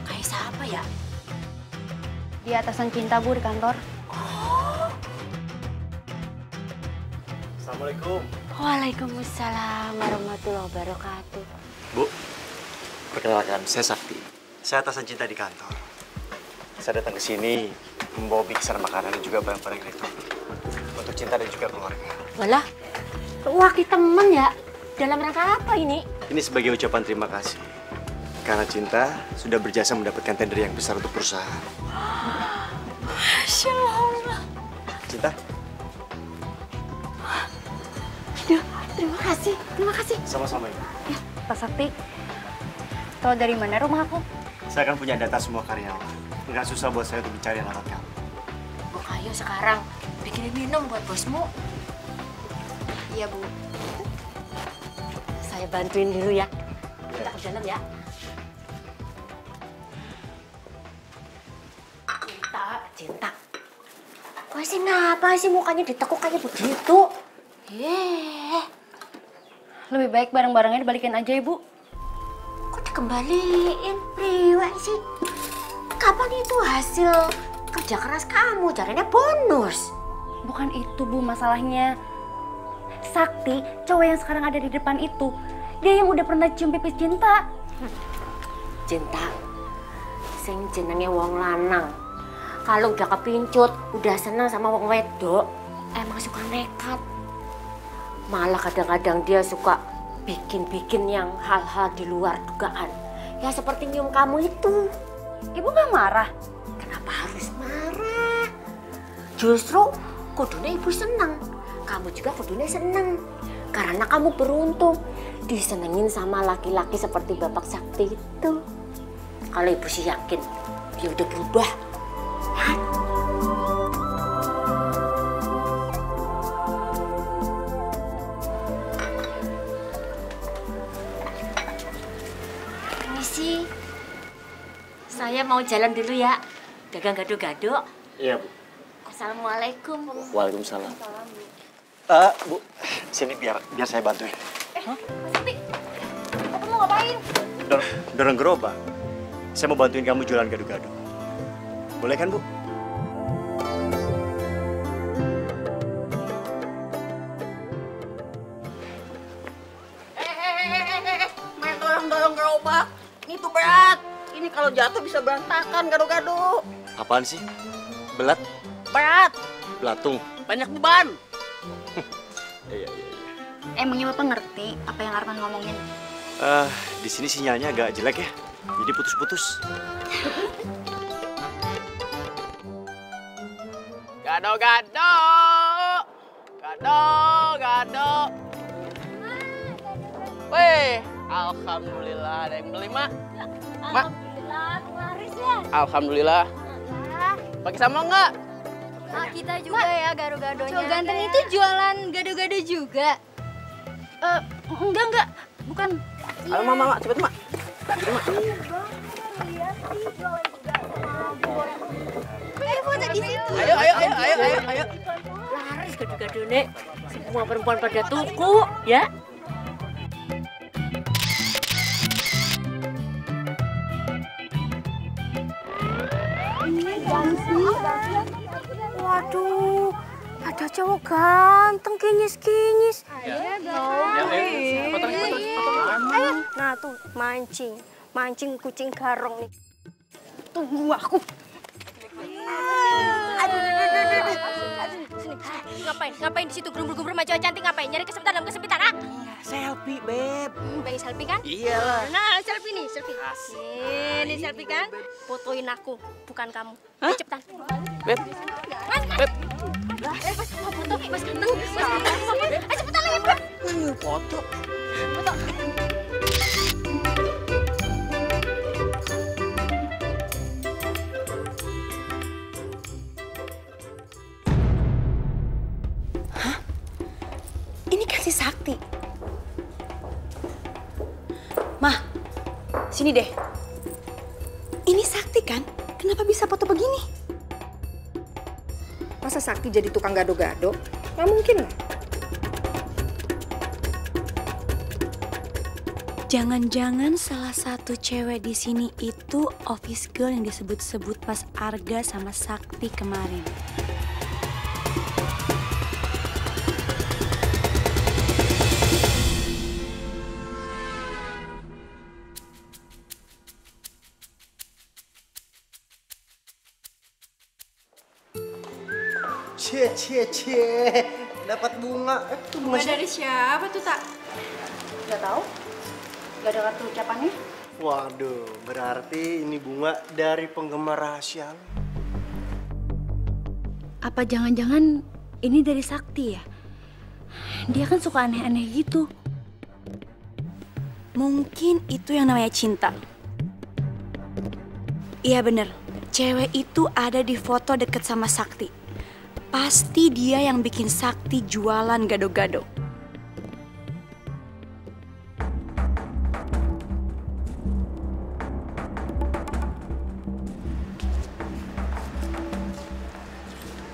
Kayak siapa ya?
Di atasan Cinta, Bu, di kantor.
Assalamualaikum.
Waalaikumsalam warahmatullahi wabarakatuh.
Bu, perkenalkan, saya Sakti. Saya atasan Cinta di kantor. Saya datang ke sini membawa bingkisan makanan dan juga barang-barang elektronik untuk Cinta dan juga keluarga.
Walah, wah kita temen ya? Dalam rangka apa ini?
Ini sebagai ucapan terima kasih. Karena Cinta sudah berjasa mendapatkan tender yang besar untuk perusahaan.
Masya Allah.
Cinta?
Aduh, terima kasih, terima kasih.
Sama-sama ya.
Ya, Pak Sakti. Tahu dari mana rumah aku?
Saya akan punya data semua karyawan. Nggak susah buat saya untuk mencari alamat kamu.
Bu, ayo sekarang bikinin minum buat bosmu.
Iya, Bu.
Saya bantuin dulu ya. Kita ke dalam ya. Cinta. Kok sih ngapa sih mukanya ditekuk kayak begitu?
Lebih baik barang-barangnya dibalikin aja, Ibu.
Kok dikembaliin? Priwek sih. Kapan itu hasil kerja keras kamu? Caranya bonus.
Bukan itu, Bu, masalahnya. Sakti, cowok yang sekarang ada di depan itu, dia yang udah pernah cium pipis Cinta.
Cinta, sing jenenge wong lanang.
kalau udah kepincut, udah senang sama wong wedok, emang suka nekat. Malah kadang-kadang dia suka bikin-bikin yang hal-hal di luar dugaan. Ya seperti nyium kamu itu.
Ibu nggak marah?
Kenapa harus marah? Justru kudunya ibu senang. Kamu juga kudunya senang. Karena kamu beruntung disenengin sama laki-laki seperti Bapak Sakti itu. Kalau ibu sih yakin dia udah berubah.
Permisi, saya mau jalan dulu ya. Dagang gado-gado.
Iya, Bu.
Assalamualaikum.
Waalaikumsalam. Bu, sini biar saya bantuin.
Mas Sakti, kamu mau ngapain?
Dorong gerobak. Saya mau bantuin kamu jualan gado-gado. Boleh kan, Bu?
Main dorong-dorong gerobak. Ini tuh berat. Ini kalau jatuh bisa berantakan gado-gado.
Apaan sih? Belat?
Berat.
Belatung?
Banyak beban.
Iya.
Emangnya Bapak ngerti apa yang Arman ngomongin?
Di sini sinyalnya agak jelek ya. Jadi putus-putus.
Gado-gado. Gado-gado. Weh, alhamdulillah ada yang beli, Mak. Mak.
Alhamdulillah, laris ya.
Alhamdulillah. Pakai sama enggak?
Nah, kita juga ya gado-gadonya. Cowok ganteng itu jualan gado-gado juga.
Enggak. Bukan.
Ayo, Mak, cepet, Mak.
Ayo foto di situ.
Ayo.
Laris gado-gado nek. Semua perempuan pada tuku, ya.
Waduh, ada cowok ganteng kinyis-kinyis. Nah tuh, mancing kucing garong nih. Tunggu aku.
Ngapain di situ gerumbur-gerumbur sama cewek cantik ngapain? Nyari kesempitan dalam kesempitan, ah?
Selfie, Beb.
Pengen selfie kan?
Iyalah.
Nah, selfie nih, selfie. Ini selfie kan? Fotoin aku, bukan kamu. Ayo cepetan.
Beb. Beb.
Mas, mau foto, Mas ganteng. Ayo cepetan lagi, Beb.
Foto.
Foto.
Ini kan si Sakti. Mah, sini deh. Ini Sakti kan? Kenapa bisa foto begini?
Masa Sakti jadi tukang gado-gado? Nggak mungkin lah.
Jangan-jangan salah satu cewek di sini itu office girl yang disebut-sebut pas Arga sama Sakti kemarin.
Cie, dapat bunga.
Bunga dari siapa tuh, Tak?
Gak tahu. Gak ada kartu ucapannya.
Waduh, berarti ini bunga dari penggemar rahasia lo.
Apa jangan-jangan ini dari Sakti ya? Dia kan suka aneh-aneh gitu. Mungkin itu yang namanya cinta. Iya bener, cewek itu ada di foto deket sama Sakti. Pasti dia yang bikin Sakti jualan gado-gado.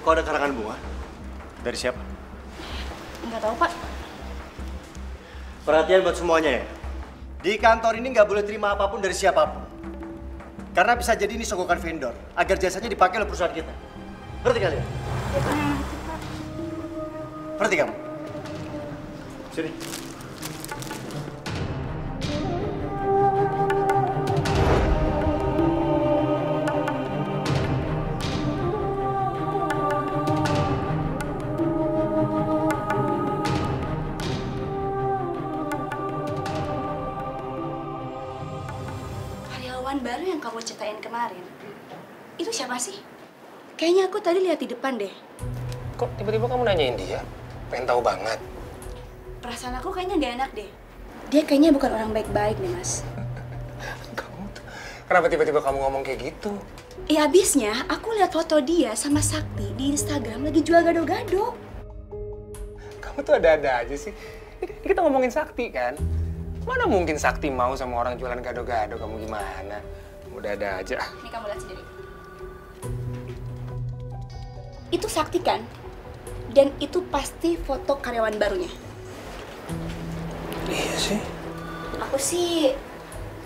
Kok ada karangan bunga? Dari siapa?
Nggak tahu, Pak.
Perhatian buat semuanya ya. Di kantor ini nggak boleh terima apapun dari siapapun. Karena bisa jadi ini sogokan vendor, agar jasanya dipakai oleh perusahaan kita. Ngerti kalian? Ngerti kamu? Sini.
Karyawan baru yang kamu ceritain kemarin, itu siapa sih? Kayaknya aku tadi lihat di depan deh.
Kok tiba-tiba kamu nanyain dia? Pengen tahu banget.
Perasaan aku kayaknya nggak enak deh. Dia kayaknya bukan orang baik-baik nih, Mas.
Kenapa tiba-tiba kamu ngomong kayak gitu?
Ya abisnya aku lihat foto dia sama Sakti di Instagram lagi jual gado-gado.
Kamu tuh ada-ada aja sih. Ini kita ngomongin Sakti kan? Mana mungkin Sakti mau sama orang jualan gado-gado, kamu gimana? Udah ada aja.
Ini kamu lihat sendiri. Itu Sakti kan? Dan itu pasti foto karyawan barunya.
Iya sih.
Aku sih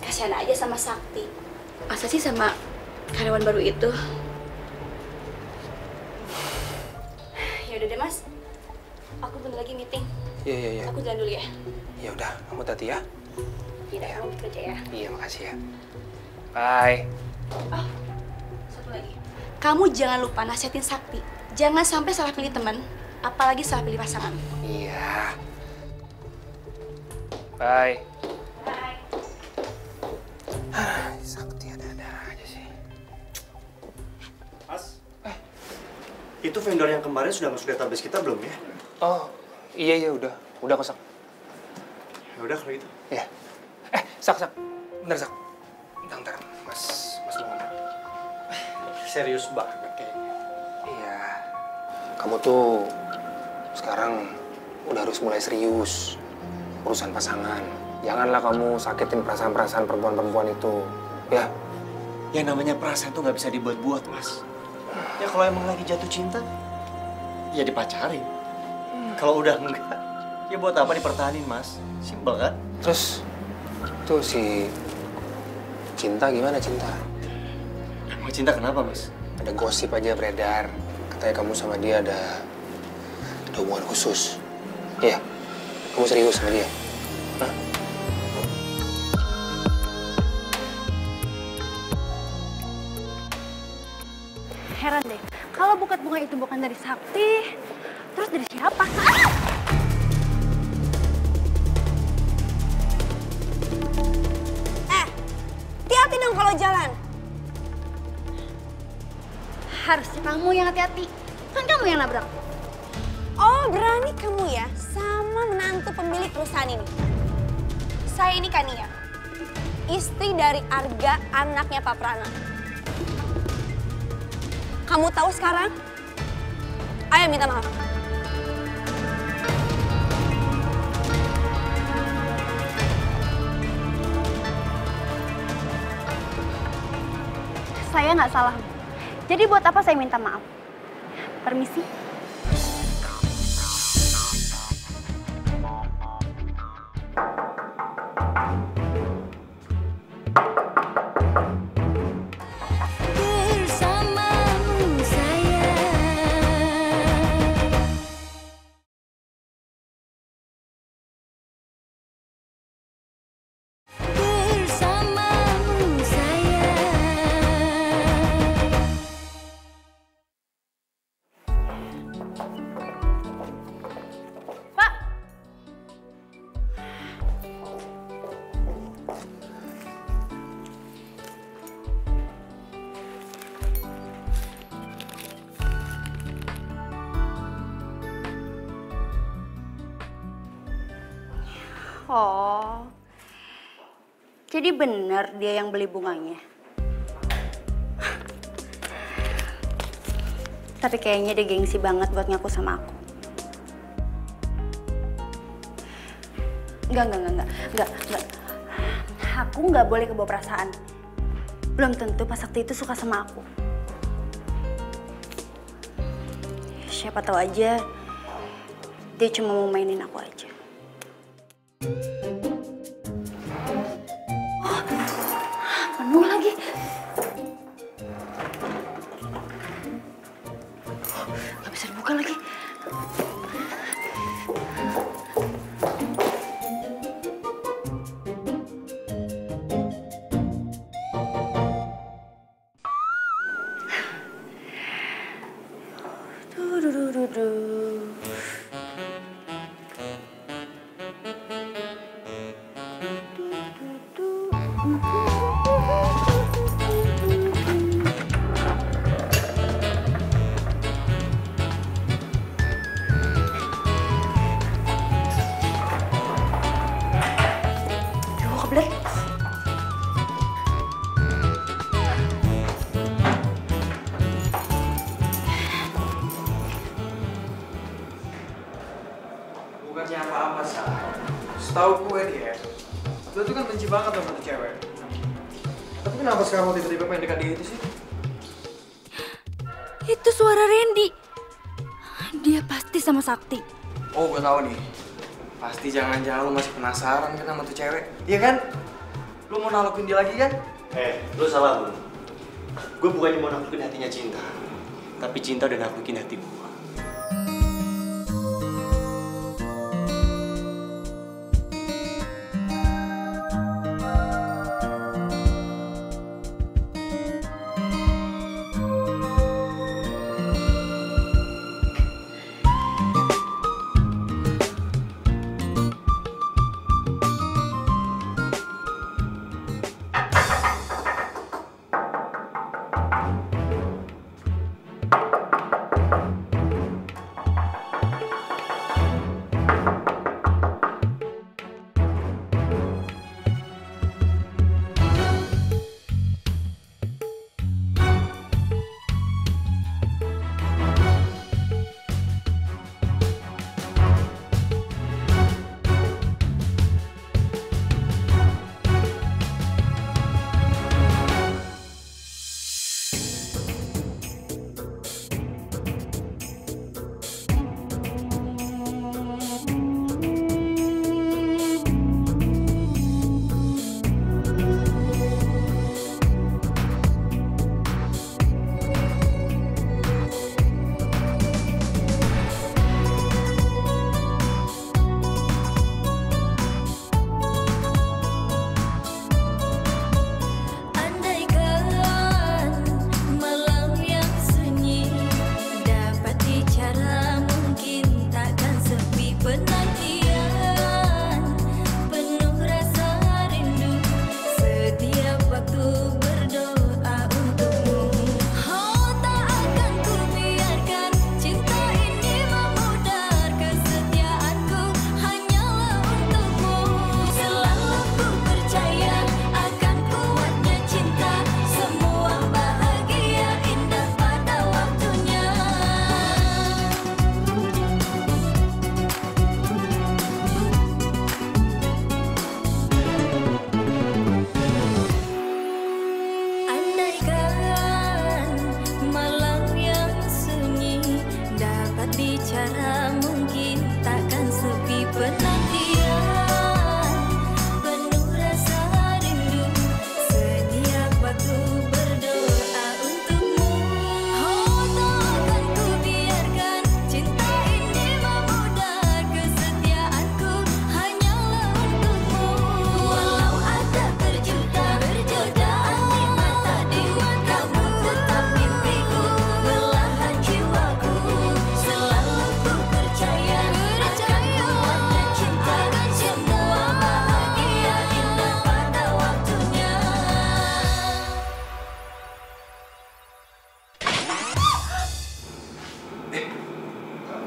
kasihan aja sama Sakti. Masa sih sama karyawan baru itu? Ya udah deh, Mas. Aku bentar lagi meeting.
Iya.
Aku jalan dulu ya.
Ya udah, kamu hati ya.
Iya, kamu kerja ya.
Iya, makasih ya. Bye.
Oh, satu lagi. Kamu jangan lupa nasihatin Sakti. Jangan sampai salah pilih teman, apalagi salah pilih pasangan.
Iya. Bye.
Bye.
Sakti ada-ada aja sih.
Mas, itu vendor yang kemarin sudah masuk database kita belum ya?
Oh, iya udah kosong.
Ya udah kalau gitu.
Iya. Sak. Bentar, Sak. Bentar, Mas mau ngomong.
Serius banget kayaknya.
Iya. Kamu tuh sekarang udah harus mulai serius urusan pasangan. Janganlah kamu sakitin perasaan-perasaan perempuan-perempuan itu, ya.
Yang namanya perasaan tuh nggak bisa dibuat-buat, Mas. Ya kalau emang lagi jatuh cinta, ya dipacarin. Kalau udah enggak, ya buat apa dipertahanin, Mas? Simpel kan?
Terus tuh si Cinta gimana, Cinta?
Emang Cinta kenapa, Mas?
Ada gosip aja beredar. Katanya kamu sama dia ada hubungan khusus. Iya, kamu serius sama dia? Hah?
Heran deh, kalau buket bunga itu bukan dari Sakti, terus dari siapa?
Hati-hati dong kalau jalan.
Harusnya kamu yang hati-hati, kan kamu yang nabrak.
Oh, berani kamu ya sama menantu pemilik perusahaan ini. Saya ini Kania, istri dari Arga, anaknya Pak Prana. Kamu tahu sekarang? Ayo minta maaf.
Saya nggak salah. Jadi buat apa saya minta maaf? Permisi.
Bersamamu sayang. Bersamamu sayang.
Pak. Oh, jadi benar dia yang beli bunganya. Tapi kayaknya dia gengsi banget buat ngaku sama aku. Enggak. Aku nggak boleh kebawa perasaan. Belum tentu Pak Sakti itu suka sama aku. Siapa tahu aja dia cuma mau mainin aku aja. Oh, penuh lagi. Nggak bisa dibuka lagi.
Setahu gue nih ya, lo tuh kan benci banget sama tuh cewek. Tapi kenapa sekarang lo tiba-tiba pengen dekat dia itu sih?
Itu suara Randy. Dia pasti sama Sakti.
Oh, gue tahu nih. Pasti jangan-jangan lo masih penasaran kan sama tuh cewek. Iya kan? Lo mau nalokin dia lagi kan?
Lo salah, Bun. Gue bukannya mau naklukin hatinya Cinta, tapi Cinta udah naklukin hati gue.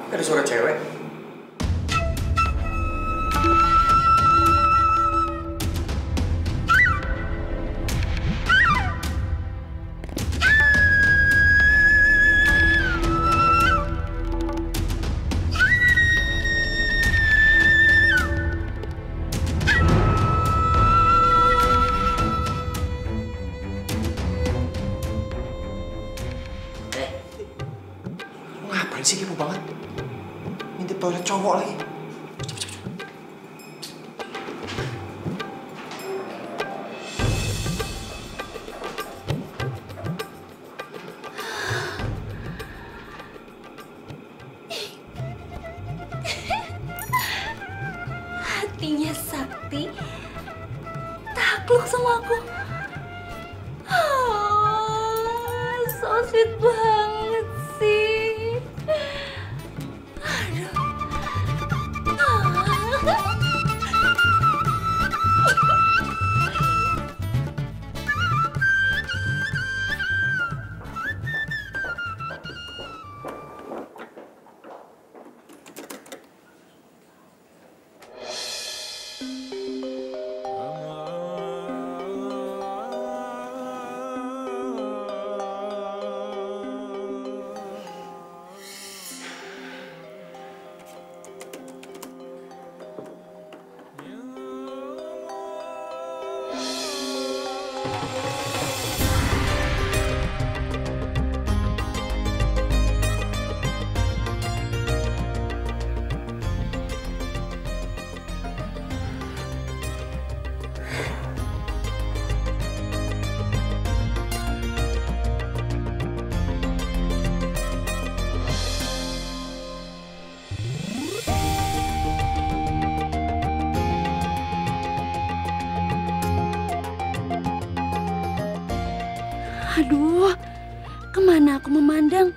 Ada suara cewek. Ngapain sih kepo banget? Ngintip toilet cowok lagi.
Hatinya Sakti takluk sama aku. So sweet banget sih. Aduh. Aduh, kemana aku memandang,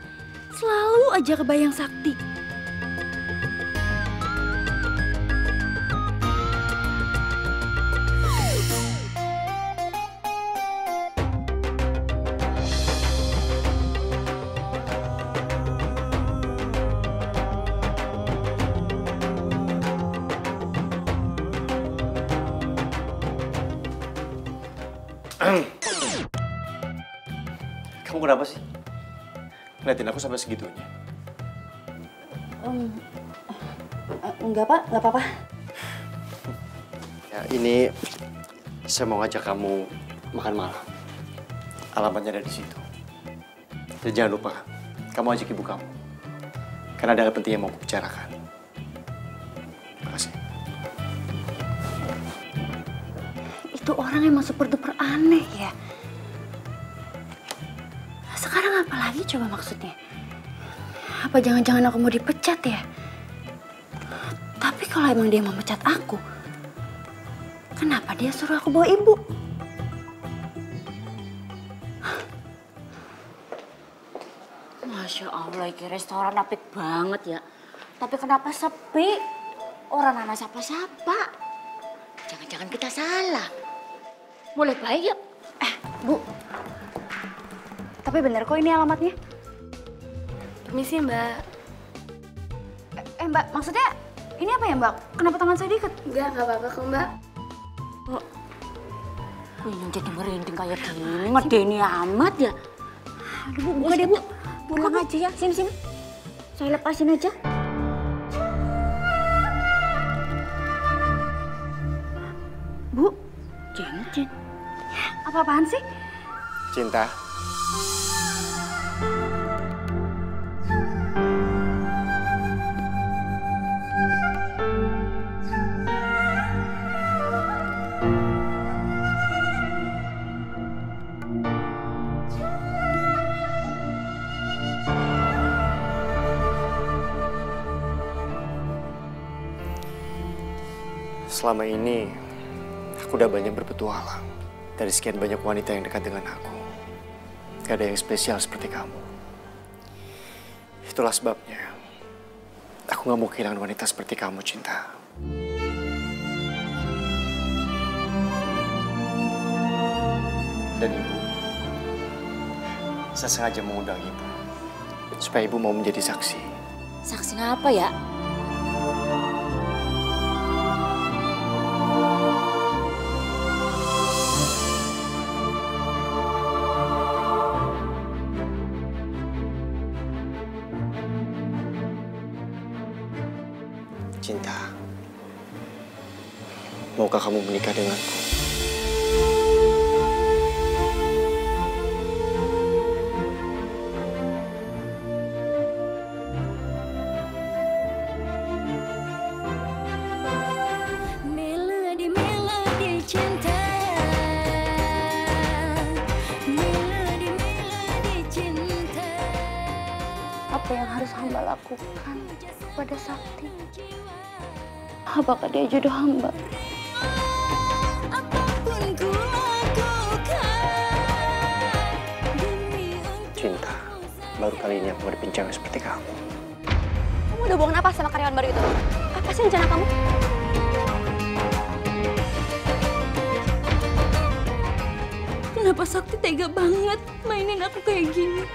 selalu aja kebayang Sakti.
Kamu kenapa sih? Ngeliatin aku sampai segitunya.
Enggak Pak, enggak apa-apa.
Ya, ini saya mau ngajak kamu makan malam. Alamatnya ada di situ. Jadi jangan lupa, kamu ajak ibu kamu. Karena ada hal penting yang mau aku bicarakan. Terima kasih.
Itu orang emang super duper aneh ya. Sekarang apa lagi coba maksudnya? Apa jangan-jangan aku mau dipecat ya? Tapi kalau emang dia mau pecat aku, kenapa dia suruh aku bawa ibu?
Masya Allah, ini restoran apik banget ya. Tapi kenapa sepi? Orang anak siapa-siapa. Jangan-jangan kita salah. Mulai baik yuk.
Bu. Tapi bener kok ini alamatnya.
Permisi Mbak.
Mbak, maksudnya ini apa ya Mbak? Kenapa tangan saya diikat?
Enggak apa-apa kok Mbak.
Ini jadi merinding kayak gini, ngedeni amat ya.
Aduh Bu, buka deh Bu.
Pulang aja ya, sini. Saya lepasin aja.
Bu, cincin. Apa-apaan sih?
Cinta. Selama ini, aku udah banyak berpetualang. Dari sekian banyak wanita yang dekat dengan aku, gak ada yang spesial seperti kamu. Itulah sebabnya, aku gak mau kehilangan wanita seperti kamu, Cinta. Dan Ibu, saya sengaja mengundang Ibu, supaya Ibu mau menjadi saksi.
Saksi apa ya?
Cinta, maukah kamu menikah denganku?
Melodi cinta, melodi cinta.
Apa yang harus hamba lakukan kepada Sakti? Apakah dia jodoh hamba?
Cinta, baru kali ini aku ngadepin cewek seperti kamu.
Kamu udah bohongin apa sama karyawan baru itu? Apa sih rencana kamu?
Kenapa Sakti tega banget mainin aku kayak gini?